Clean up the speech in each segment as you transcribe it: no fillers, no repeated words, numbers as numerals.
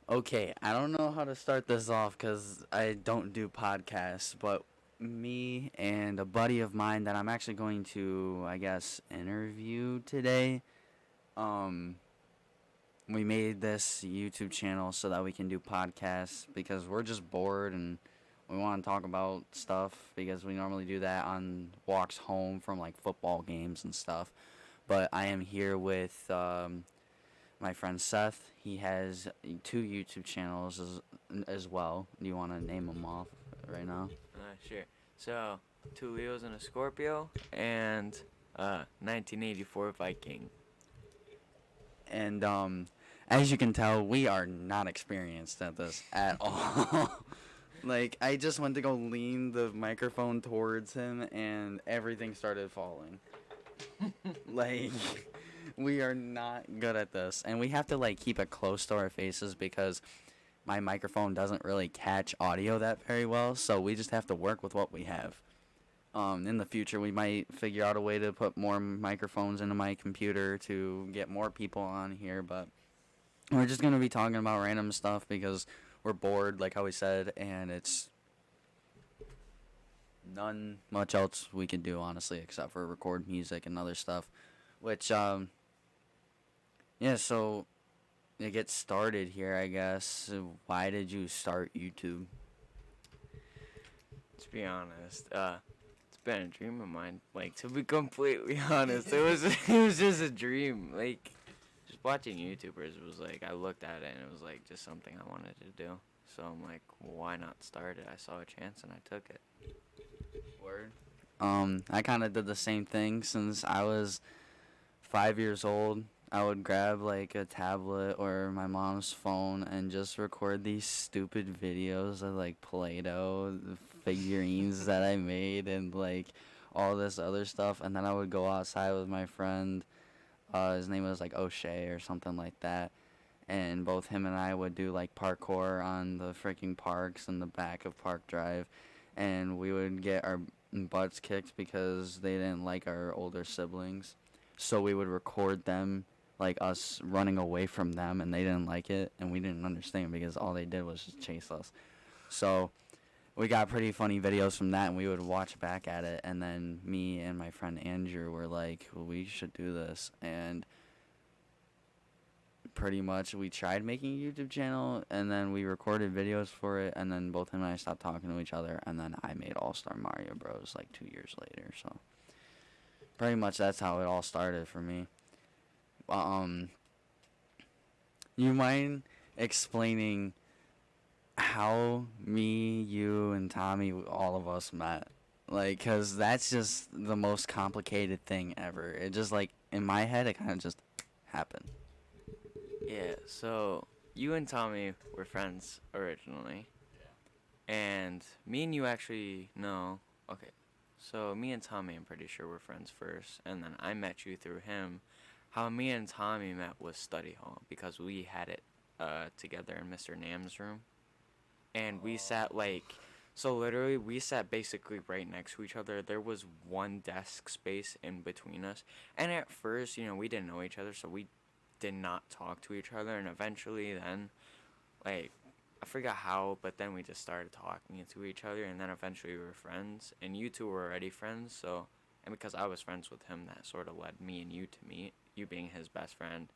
Okay, I don't know how to start this off because I don't do podcasts, but me and a buddy of mine that I'm actually going to, I guess, interview today, um, we made this YouTube channel so that we can do podcasts because we're just bored and we want to talk about stuff because we normally do that on walks home from like football games and stuff. But I am here with my friend Seth. He has two YouTube channels as well. Do you want to name them off right now? Sure. So, two Leos and a Scorpio, and 1984 Viking. And as you can tell, we are not experienced at this at all. Like, I just went to go lean the microphone towards him, and everything started falling. Like, we are not good at this, and we have to like keep it close to our faces because my microphone doesn't really catch audio that very well, so we just have to work with what we have. In the future, we might figure out a way to put more microphones into my computer to get more people on here, but we're just gonna be talking about random stuff because we're bored, like how we said, and it's none much else we can do honestly except for record music and other stuff. Which yeah, so to get started here, I guess. Why did you start YouTube? To be honest, it's been a dream of mine. Like, to be completely honest, it was just a dream. Like, just watching YouTubers was like, I looked at it and it was like just something I wanted to do. So I'm like, well, why not start it? I saw a chance and I took it. Word. I kind of did the same thing since I was 5 years old. I would grab like a tablet or my mom's phone and just record these stupid videos of like Play-Doh, the figurines that I made, and like all this other stuff. And then I would go outside with my friend. His name was like O'Shea or something like that. And both him and I would do like parkour on the freaking parks in the back of Park Drive. And we would get our butts kicked because they didn't like our older siblings. So we would record them, like us running away from them, and they didn't like it, and we didn't understand because all they did was just chase us. So we got pretty funny videos from that, and we would watch back at it. And then me and my friend Andrew were like, well, we should do this. And pretty much we tried making a YouTube channel, and then we recorded videos for it, and then both him and I stopped talking to each other, and then I made All Star Mario Bros. Like 2 years later. So pretty much that's how it all started for me. Um, you mind explaining how me, you, and Tommy, all of us met? Like, cause that's just the most complicated thing ever. It just like in my head, it kind of just happened. Yeah, so you and Tommy were friends originally. And me and you actually, no. Okay. So me and Tommy, I'm pretty sure were friends first. And then I met you through him. How me and Tommy met was study hall because we had it together in Mr. Nam's room. And we sat like, so literally we sat basically right next to each other. There was one desk space in between us. And at first, we didn't know each other, so we did not talk to each other. And eventually then, like, I forgot how, but then we just started talking to each other, and then eventually we were friends. And you two were already friends, so, and because I was friends with him, that sort of led me and you to meet, you being his best friend,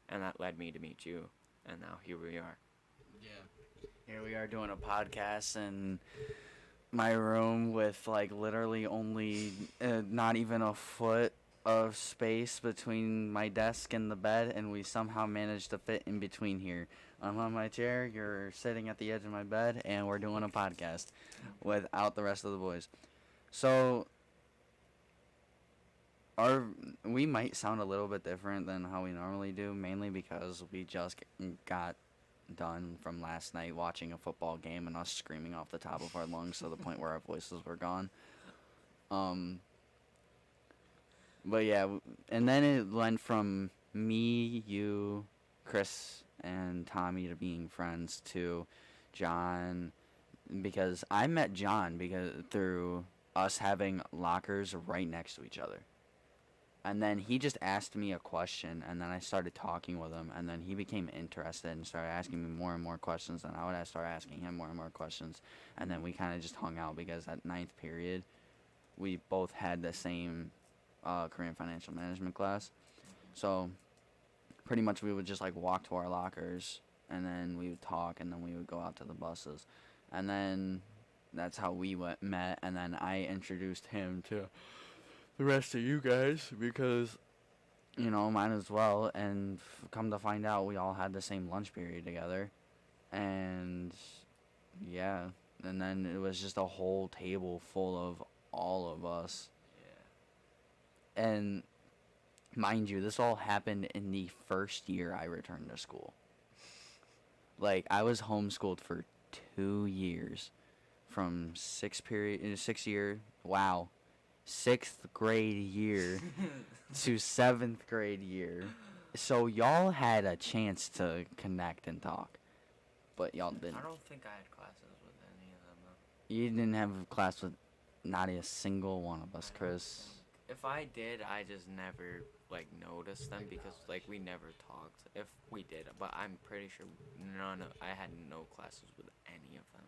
and that led me to meet you, and now here we are. Yeah. Here we are doing a podcast in my room with like literally only not even a foot of space between my desk and the bed, and we somehow managed to fit in between here. I'm on my chair, you're sitting at the edge of my bed, and we're doing a podcast without the rest of the boys. So, our we might sound a little bit different than how we normally do, mainly because we just got done from last night watching a football game and us screaming off the top of our lungs to the point where our voices were gone. Um, but yeah, and then it went from me, you, Chris, and Tommy to being friends to John, because I met John because through us having lockers right next to each other. And then he just asked me a question, and then I started talking with him, and then he became interested and started asking me more and more questions, and I would start asking him more and more questions, and then we kind of just hung out because at ninth period, we both had the same Korean financial management class, so pretty much we would just like walk to our lockers, and then we would talk, and then we would go out to the buses, and then that's how we met, and then I introduced him to the rest of you guys because might as well. And come to find out, we all had the same lunch period together, and yeah, and then it was just a whole table full of all of us. Yeah. And mind you, this all happened in the first year I returned to school. Like I was homeschooled for 2 years, from sixth year. Wow. 6th grade year to 7th grade year. So y'all had a chance to connect and talk, but y'all didn't. I don't think I had classes with any of them though. You didn't have a class with not a single one of us, Chris. If I did, I just never like noticed them because like we never talked. If we did, but I'm pretty sure I had no classes with any of them.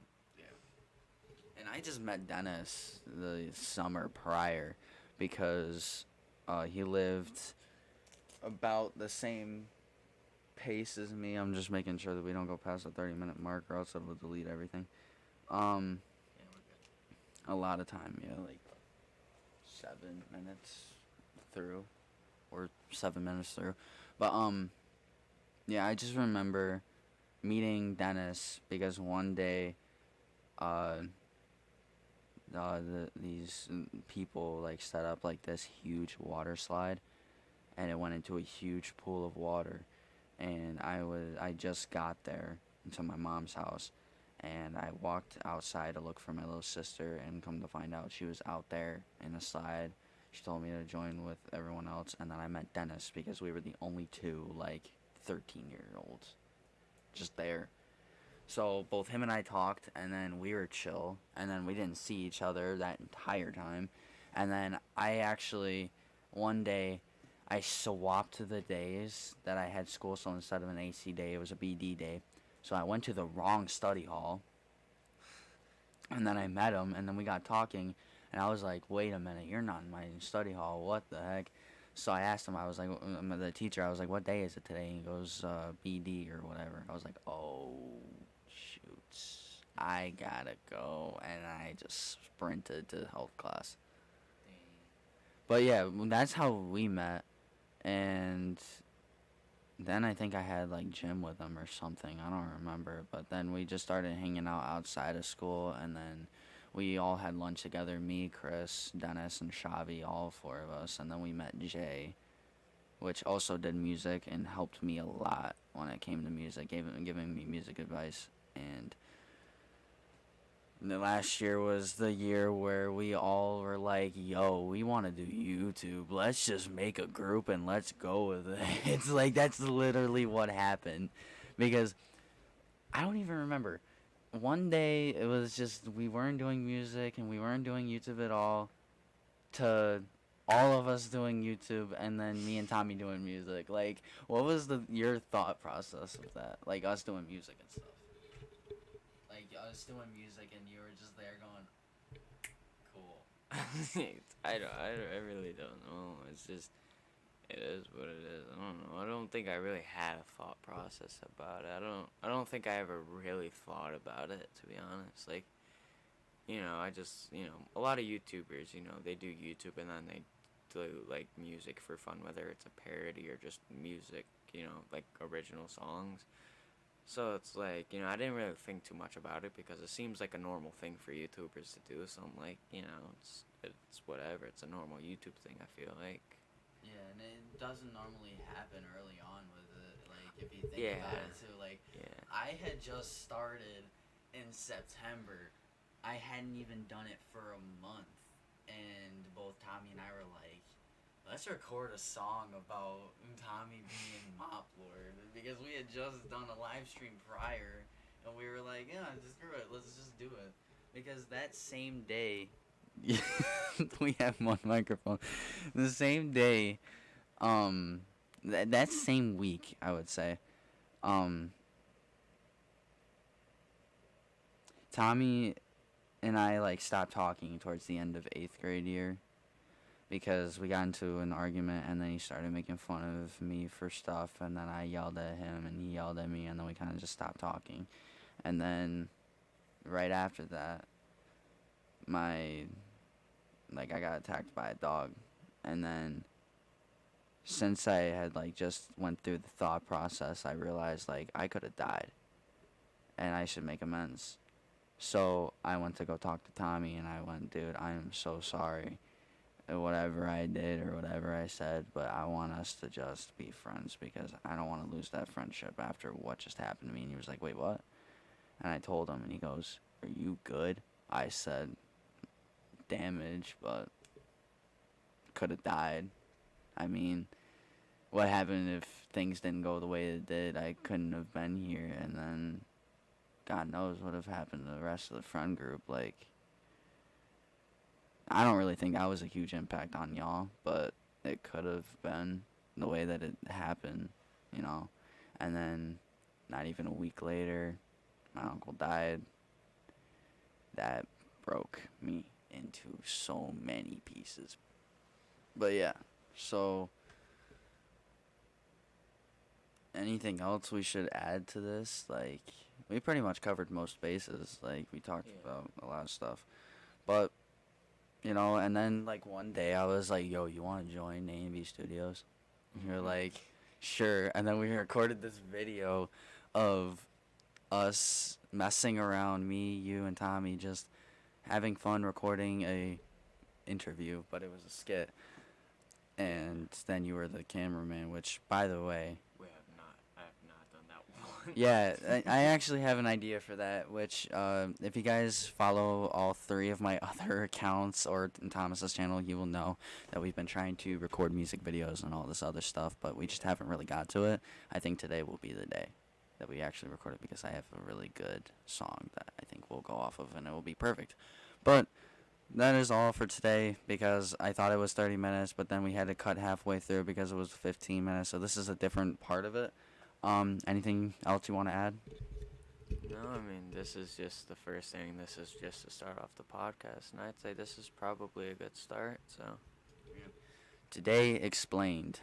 And I just met Dennis the summer prior because he lived about the same pace as me. I'm just making sure that we don't go past the 30-minute mark or else it'll delete everything. Yeah, we're good. A lot of time, yeah, like 7 minutes through or 7 minutes through. But yeah, I just remember meeting Dennis because one day these people like set up like this huge water slide, and it went into a huge pool of water, and I just got there into my mom's house, and I walked outside to look for my little sister, and come to find out she was out there in the slide. She told me to join with everyone else, and then I met Dennis because we were the only two like 13-year-olds just there. So both him and I talked, and then we were chill, and then we didn't see each other that entire time. And then I actually, one day, I swapped the days that I had school, so instead of an AC day, it was a BD day. So I went to the wrong study hall, and then I met him, and then we got talking, and I was like, wait a minute, you're not in my study hall, what the heck? So I asked him, I was like, the teacher, I was like, what day is it today? And he goes, BD or whatever. I was like, oh, I gotta go, and I just sprinted to health class. But yeah, that's how we met, and then I think I had like gym with them or something. I don't remember, but then we just started hanging out outside of school, and then we all had lunch together. Me, Chris, Dennis, and Shavi, all four of us, and then we met Jay, which also did music and helped me a lot when it came to music, giving me music advice. And the last year was the year where we all were like, yo, we want to do YouTube. Let's just make a group and let's go with it. It's like, that's literally what happened. Because I don't even remember. One day, it was just, we weren't doing music and we weren't doing YouTube at all, to all of us doing YouTube and then me and Tommy doing music. Like, what was your thought process of that? Like, us doing music and stuff. Like, us doing music and you were just there going, cool. I really don't know. It's just, it is what it is. I don't know. I don't think I really had a thought process about it. I don't think I ever really thought about it, to be honest. Like, I just, a lot of YouTubers, they do YouTube and then they do like music for fun, whether it's a parody or just music, like original songs. So it's like, I didn't really think too much about it because it seems like a normal thing for YouTubers to do. So I'm like, it's whatever. It's a normal YouTube thing, I feel like. Yeah, and it doesn't normally happen early on with it. Like, if you think about it too, like, I had just started in September. I hadn't even done it for a month, and both Tommy and I were like, let's record a song about Tommy being Mop Lord, because we had just done a live stream prior, and we were like, yeah, just screw it, let's just do it. Because that same day, we have one microphone. The same day, that same week, I would say, um, Tommy and I like stopped talking towards the end of 8th grade year because we got into an argument, and then he started making fun of me for stuff, and then I yelled at him and he yelled at me, and then we kind of just stopped talking. And then right after that, my I got attacked by a dog, and then since I had like just went through the thought process, I realized like I could have died and I should make amends. So I went to go talk to Tommy, and I went, dude, I am so sorry, whatever I did or whatever I said, but I want us to just be friends because I don't want to lose that friendship after what just happened to me. And he was like, wait, what? And I told him, and he goes, are you good? I said, damage, but could have died. I mean, what happened if things didn't go the way it did? I couldn't have been here, and then God knows what have happened to the rest of the friend group. Like, I don't really think that was a huge impact on y'all, but it could have been the way that it happened, you know. And then, not even a week later, my uncle died. That broke me into so many pieces. But yeah, so anything else we should add to this? Like, we pretty much covered most bases. Like, we talked about a lot of stuff. But, you know, and then, like, one day I was like, yo, you want to join A&B Studios? And you're like, sure. And then we recorded this video of us messing around, me, you, and Tommy, just having fun recording a interview, but it was a skit. And then you were the cameraman, which, by the way, I have not done that one. yeah, I actually have an idea for that, which, if you guys follow all 3 of my other accounts or Thomas's channel, you will know that we've been trying to record music videos and all this other stuff, but we just haven't really got to it. I think today will be the day that we actually record it, because I have a really good song that I think we'll go off of, and it will be perfect. But that is all for today, because I thought it was 30 minutes, but then we had to cut halfway through because it was 15 minutes, so this is a different part of it. Anything else you want to add? No, I mean, this is just the first thing. This is just to start off the podcast, and I'd say this is probably a good start, so. Today explained.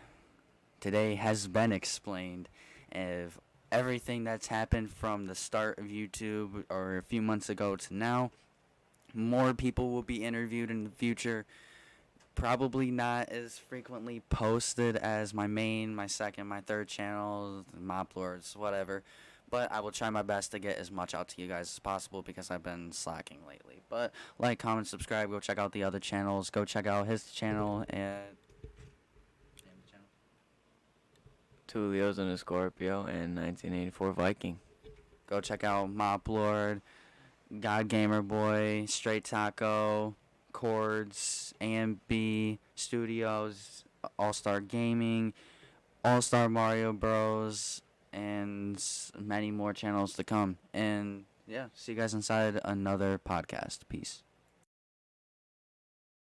Today has been explained of everything that's happened from the start of YouTube or a few months ago to now. More people will be interviewed in the future. Probably not as frequently posted as my main, my second, my third channel, Mop Lords, whatever. But I will try my best to get as much out to you guys as possible, because I've been slacking lately. But like, comment, subscribe, go check out the other channels. Go check out his channel and Two Leos and a Scorpio and 1984 Viking. go check out Mop Lord, God Gamer Boy, Straight Taco, Chords, AMB Studios, All Star Gaming, All Star Mario Bros, and many more channels to come. And yeah, see you guys inside another podcast. Peace.